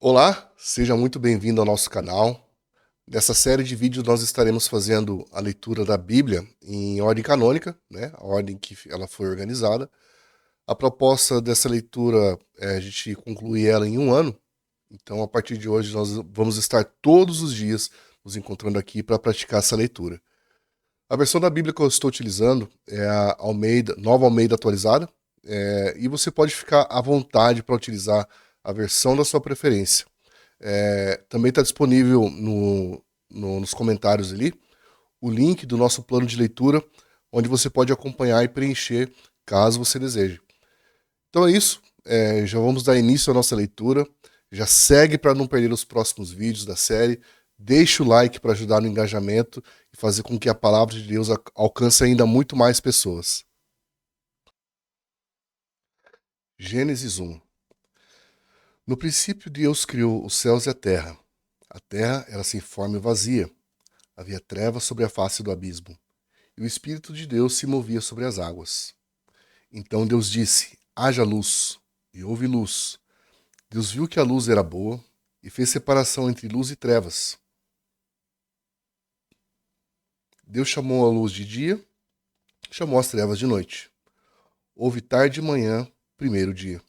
Olá, seja muito bem-vindo ao nosso canal. Nessa série de vídeos nós estaremos fazendo a leitura da Bíblia em ordem canônica, né? A ordem que ela foi organizada. A proposta dessa leitura é a gente concluir ela em um ano. Então, a partir de hoje, nós vamos estar todos os dias nos encontrando aqui para praticar essa leitura. A versão da Bíblia que eu estou utilizando é a Almeida, Nova Almeida atualizada, e você pode ficar à vontade para utilizar a versão da sua preferência. Também está disponível nos comentários ali o link do nosso plano de leitura, onde você pode acompanhar e preencher caso você deseje. Então é isso, já vamos dar início à nossa leitura. Já segue para não perder os próximos vídeos da série. Deixa o like para ajudar no engajamento e fazer com que a palavra de Deus alcance ainda muito mais pessoas. Gênesis 1. No princípio Deus criou os céus e a terra. A terra era sem forma e vazia. Havia trevas sobre a face do abismo, e o Espírito de Deus se movia sobre as águas. Então Deus disse: haja luz, e houve luz. Deus viu que a luz era boa, e fez separação entre luz e trevas. Deus chamou a luz de dia, chamou as trevas de noite. Houve tarde e manhã, primeiro dia.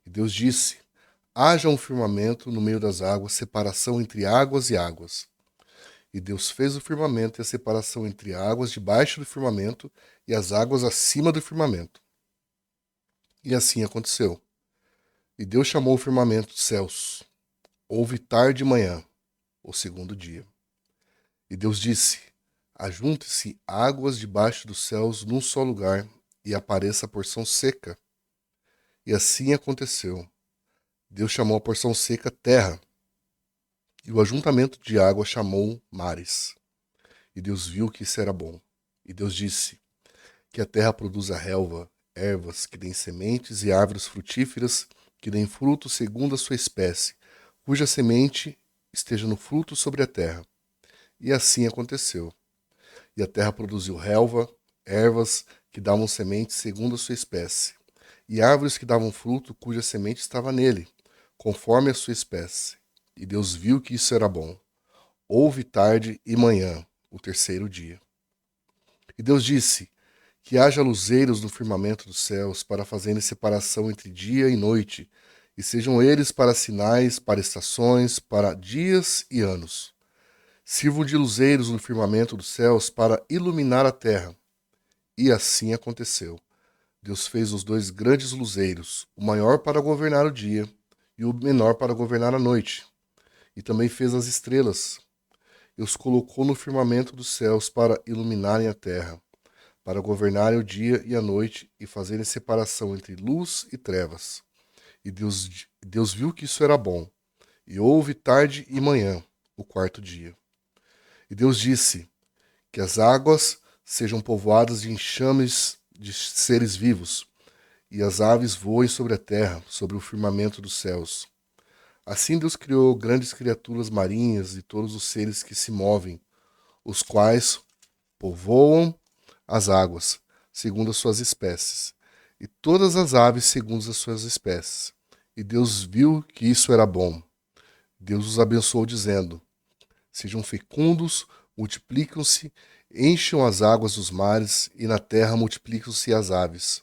E Deus disse: haja um firmamento no meio das águas, separação entre águas e águas. E Deus fez o firmamento e a separação entre águas debaixo do firmamento e as águas acima do firmamento. E assim aconteceu. E Deus chamou o firmamento de céus. Houve tarde e manhã, o segundo dia. E Deus disse: ajunte-se águas debaixo dos céus num só lugar, e apareça a porção seca. E assim aconteceu. Deus chamou a porção seca terra, e o ajuntamento de água chamou mares. E Deus viu que isso era bom. E Deus disse: que a terra produza relva, ervas que deem sementes e árvores frutíferas que deem fruto segundo a sua espécie, cuja semente esteja no fruto sobre a terra. E assim aconteceu. E a terra produziu relva, ervas que davam semente segundo a sua espécie, e árvores que davam fruto cuja semente estava nele, conforme a sua espécie. E Deus viu que isso era bom. Houve tarde e manhã, o terceiro dia. E Deus disse: que haja luzeiros no firmamento dos céus para fazerem separação entre dia e noite, e sejam eles para sinais, para estações, para dias e anos. Sirvam de luzeiros no firmamento dos céus para iluminar a terra. E assim aconteceu. Deus fez os dois grandes luzeiros, o maior para governar o dia e o menor para governar a noite. E também fez as estrelas, e os colocou no firmamento dos céus para iluminarem a terra, para governarem o dia e a noite e fazerem separação entre luz e trevas. E Deus viu que isso era bom. E houve tarde e manhã, o quarto dia. E Deus disse: que as águas sejam povoadas de enxames de seres vivos, e as aves voem sobre a terra, sobre o firmamento dos céus. Assim Deus criou grandes criaturas marinhas e todos os seres que se movem, os quais povoam as águas, segundo as suas espécies, e todas as aves segundo as suas espécies. E Deus viu que isso era bom. Deus os abençoou, dizendo: sejam fecundos, multiplicam-se, encham as águas dos mares, e na terra multiplicam-se as aves.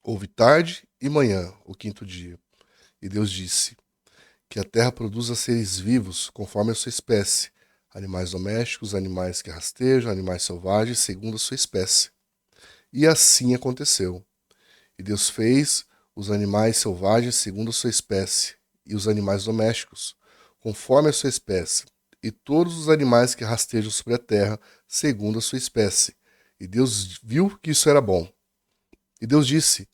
Houve tarde e manhã, o quinto dia. E Deus disse: que a terra produza seres vivos, conforme a sua espécie, animais domésticos, animais que rastejam, animais selvagens, segundo a sua espécie. E assim aconteceu. E Deus fez os animais selvagens segundo a sua espécie, e os animais domésticos, conforme a sua espécie, e todos os animais que rastejam sobre a terra, segundo a sua espécie. E Deus viu que isso era bom. E Deus disse: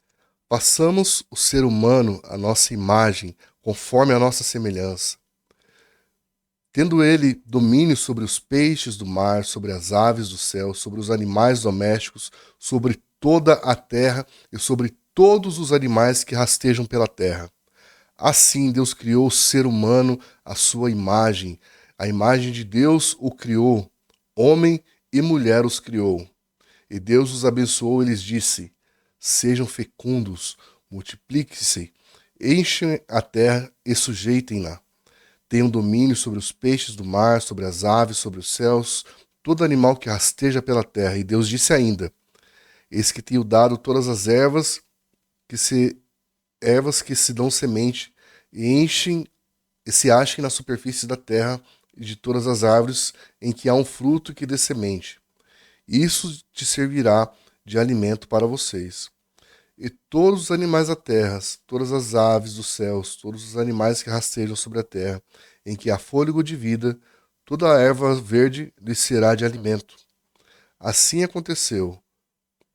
façamos o ser humano à nossa imagem, conforme a nossa semelhança. Tendo ele domínio sobre os peixes do mar, sobre as aves do céu, sobre os animais domésticos, sobre toda a terra e sobre todos os animais que rastejam pela terra. Assim Deus criou o ser humano à sua imagem. A imagem de Deus o criou. Homem e mulher os criou. E Deus os abençoou e lhes disse: sejam fecundos, multipliquem-se, Enchem a terra e sujeitem-na. Tenham domínio sobre os peixes do mar, sobre as aves, sobre os céus, todo animal que rasteja pela terra. E Deus disse ainda: Eis que tenho dado todas as ervas que se dão semente e enchem e se achem na superfície da terra e de todas as árvores em que há um fruto que dê semente. Isso te servirá de alimento para vocês. E todos os animais da terra, todas as aves dos céus, todos os animais que rastejam sobre a terra, em que há fôlego de vida, toda a erva verde lhes será de alimento. Assim aconteceu.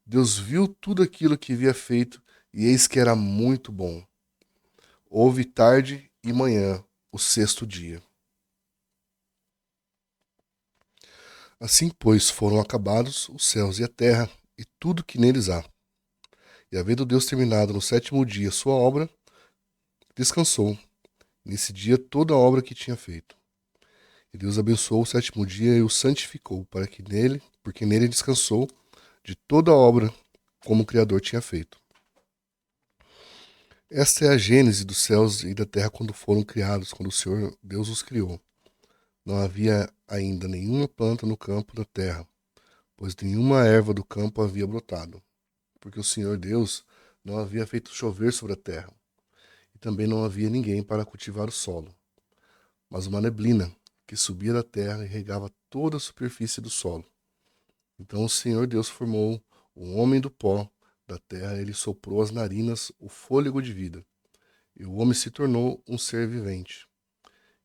Deus viu tudo aquilo que havia feito, e eis que era muito bom. Houve tarde e manhã, o sexto dia. Assim, pois, foram acabados os céus e a terra, e tudo que neles há. E havendo Deus terminado no sétimo dia sua obra, descansou. Nesse dia toda a obra que tinha feito. E Deus abençoou o sétimo dia e o santificou, porque nele descansou de toda a obra como o Criador tinha feito. Esta é a gênese dos céus e da terra quando foram criados, quando o Senhor Deus os criou. Não havia ainda nenhuma planta no campo da terra, pois nenhuma erva do campo havia brotado, porque o Senhor Deus não havia feito chover sobre a terra, e também não havia ninguém para cultivar o solo, mas uma neblina que subia da terra e regava toda a superfície do solo. Então o Senhor Deus formou o homem do pó da terra, ele soprou às narinas o fôlego de vida, e o homem se tornou um ser vivente.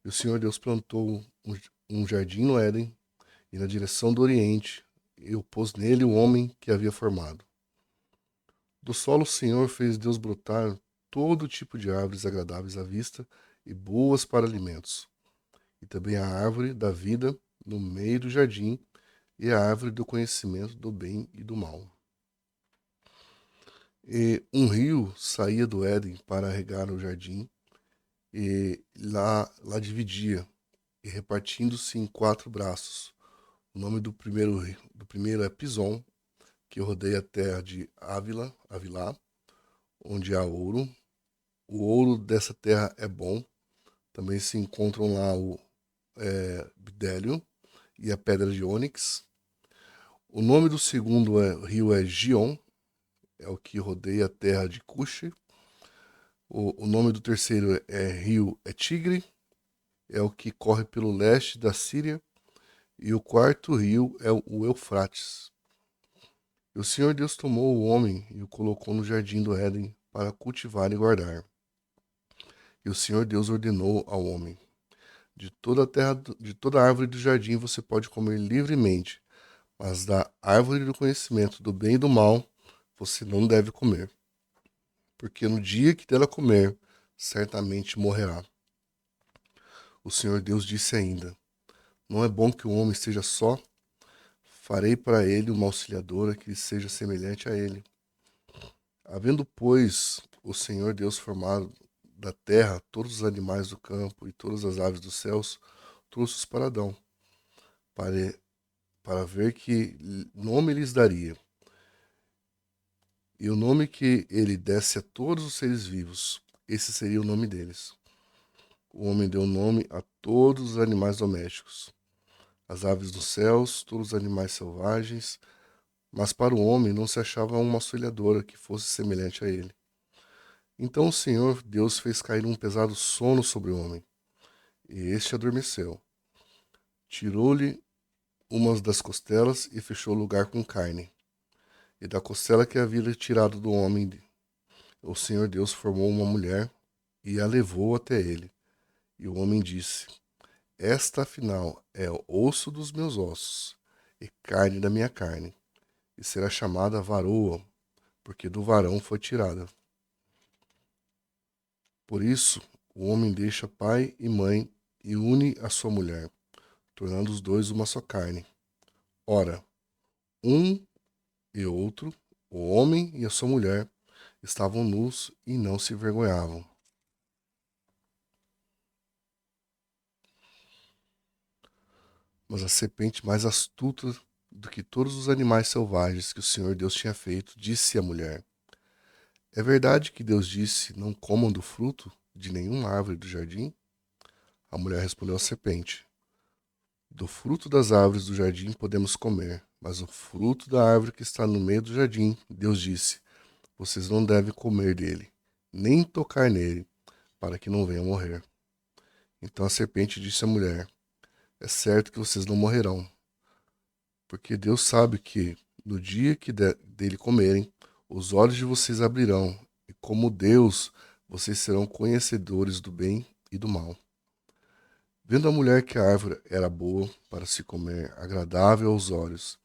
E o Senhor Deus plantou um jardim no Éden, e na direção do Oriente, e pôs nele o homem que havia formado. Do solo o Senhor fez Deus brotar todo tipo de árvores agradáveis à vista e boas para alimentos, e também a árvore da vida no meio do jardim, e a árvore do conhecimento do bem e do mal. E um rio saía do Éden para regar o jardim, e lá dividia, e repartindo-se em 4 braços. O nome do primeiro é Pison, que rodeia a terra de Avilá, onde há ouro. O ouro dessa terra é bom. Também se encontram lá o bidélio e a pedra de ônix. O nome do segundo rio é Gion, é o que rodeia a terra de Cuxi. O nome do terceiro rio é Tigre, é o que corre pelo leste da Síria. E o quarto rio é o Eufrates. E o Senhor Deus tomou o homem e o colocou no jardim do Éden para cultivar e guardar. E o Senhor Deus ordenou ao homem: de toda a terra, de toda a árvore do jardim você pode comer livremente, mas da árvore do conhecimento do bem e do mal você não deve comer, porque no dia que dela comer, certamente morrerá. O Senhor Deus disse ainda: Não é bom que o homem esteja só. Farei para ele uma auxiliadora que seja semelhante a ele. Havendo, pois, o Senhor Deus formado da terra todos os animais do campo e todas as aves dos céus, trouxe-os para Adão, para, para ver que nome lhes daria. E o nome que ele desse a todos os seres vivos, esse seria o nome deles. O homem deu nome a todos os animais domésticos, as aves dos céus, todos os animais selvagens, mas para o homem não se achava uma auxiliadora que fosse semelhante a ele. Então o Senhor Deus fez cair um pesado sono sobre o homem, e este adormeceu. Tirou-lhe umas das costelas e fechou o lugar com carne. E da costela que havia tirado do homem, o Senhor Deus formou uma mulher e a levou até ele. E o homem disse: Esta, afinal, é o osso dos meus ossos e carne da minha carne, e será chamada varoa, porque do varão foi tirada. Por isso, o homem deixa pai e mãe e une a sua mulher, tornando os dois uma só carne. Ora, um e outro, o homem e a sua mulher, estavam nus e não se envergonhavam. Mas a serpente, mais astuta do que todos os animais selvagens que o Senhor Deus tinha feito, disse à mulher: É verdade que Deus disse: não comam do fruto de nenhuma árvore do jardim? A mulher respondeu à serpente: do fruto das árvores do jardim podemos comer, mas o fruto da árvore que está no meio do jardim, Deus disse: vocês não devem comer dele, nem tocar nele, para que não venham morrer. Então a serpente disse à mulher: é certo que vocês não morrerão, porque Deus sabe que, no dia que dele comerem, os olhos de vocês abrirão, e como Deus, vocês serão conhecedores do bem e do mal. Vendo a mulher que a árvore era boa para se comer, agradável aos olhos,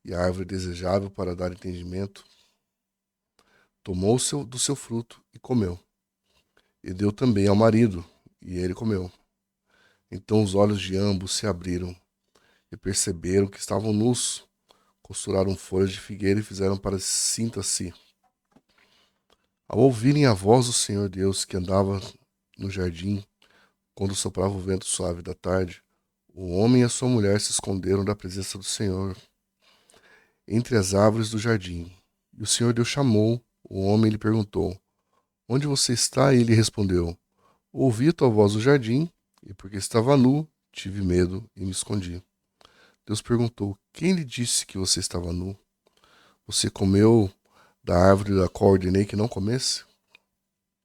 e a árvore desejável para dar entendimento, tomou do seu fruto e comeu. E deu também ao marido, e ele comeu. Então os olhos de ambos se abriram, e perceberam que estavam nus. Costuraram folhas de figueira e fizeram para cinta-se. Ao ouvirem a voz do Senhor Deus que andava no jardim, quando soprava o vento suave da tarde, o homem e a sua mulher se esconderam da presença do Senhor entre as árvores do jardim. E o Senhor Deus chamou o homem e lhe perguntou: onde você está? E ele respondeu: ouvi a tua voz no jardim, e porque estava nu, tive medo e me escondi. Deus perguntou: quem lhe disse que você estava nu? Você comeu da árvore da qual ordenei que não comesse?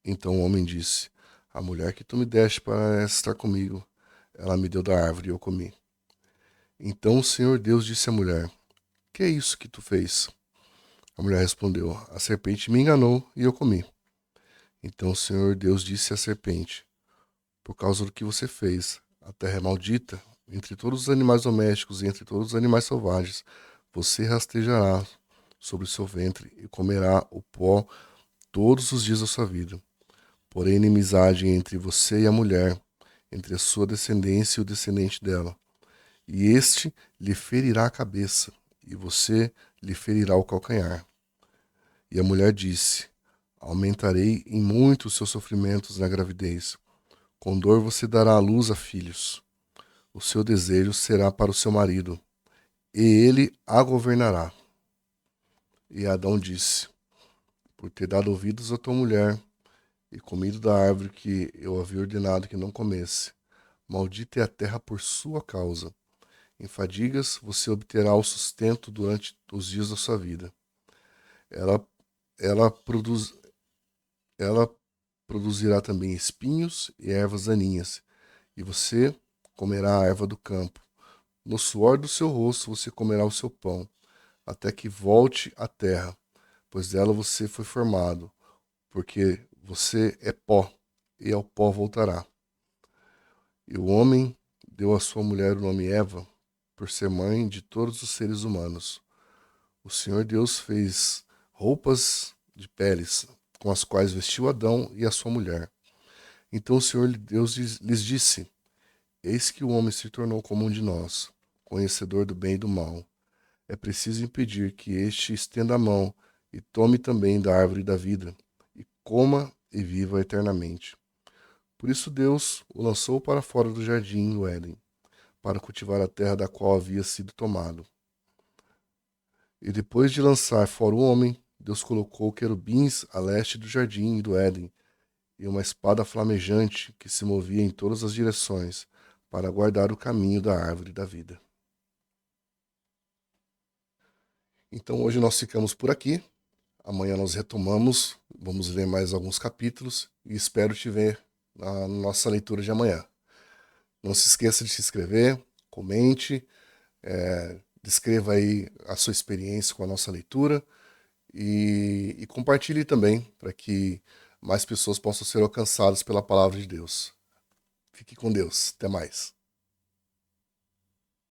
Então o homem disse: a mulher que tu me deste para estar comigo, ela me deu da árvore e eu comi. Então o Senhor Deus disse à mulher: que é isso que tu fez? A mulher respondeu: a serpente me enganou e eu comi. Então o Senhor Deus disse à serpente: por causa do que você fez, a terra é maldita. Entre todos os animais domésticos e entre todos os animais selvagens, você rastejará sobre o seu ventre e comerá o pó todos os dias da sua vida. Porém, inimizade entre você e a mulher, entre a sua descendência e o descendente dela. E este lhe ferirá a cabeça, e você lhe ferirá o calcanhar. E a mulher disse: aumentarei em muito os seus sofrimentos na gravidez. Com dor você dará à luz a filhos. O seu desejo será para o seu marido, e ele a governará. E Adão disse: por ter dado ouvidos à tua mulher, e comido da árvore que eu havia ordenado que não comesse, maldita é a terra por sua causa. Em fadigas você obterá o sustento durante os dias da sua vida. Ela, ela, produz, ela produzirá também espinhos e ervas daninhas, e você comerá a erva do campo. No suor do seu rosto você comerá o seu pão, até que volte à terra, pois dela você foi formado, porque você é pó, e ao pó voltará. E o homem deu à sua mulher o nome Eva, por ser mãe de todos os seres humanos. O Senhor Deus fez roupas de peles, com as quais vestiu Adão e a sua mulher. Então o Senhor Deus lhes disse: eis que o homem se tornou como um de nós, conhecedor do bem e do mal. É preciso impedir que este estenda a mão e tome também da árvore da vida, e coma e viva eternamente. Por isso Deus o lançou para fora do jardim do Éden, para cultivar a terra da qual havia sido tomado. E depois de lançar fora o homem, Deus colocou querubins a leste do jardim e do Éden, e uma espada flamejante que se movia em todas as direções, para guardar o caminho da árvore da vida. Então hoje nós ficamos por aqui. Amanhã nós retomamos, vamos ler mais alguns capítulos e espero te ver na nossa leitura de amanhã. Não se esqueça de se inscrever, comente, descreva aí a sua experiência com a nossa leitura e compartilhe também para que mais pessoas possam ser alcançadas pela palavra de Deus. Fique com Deus. Até mais.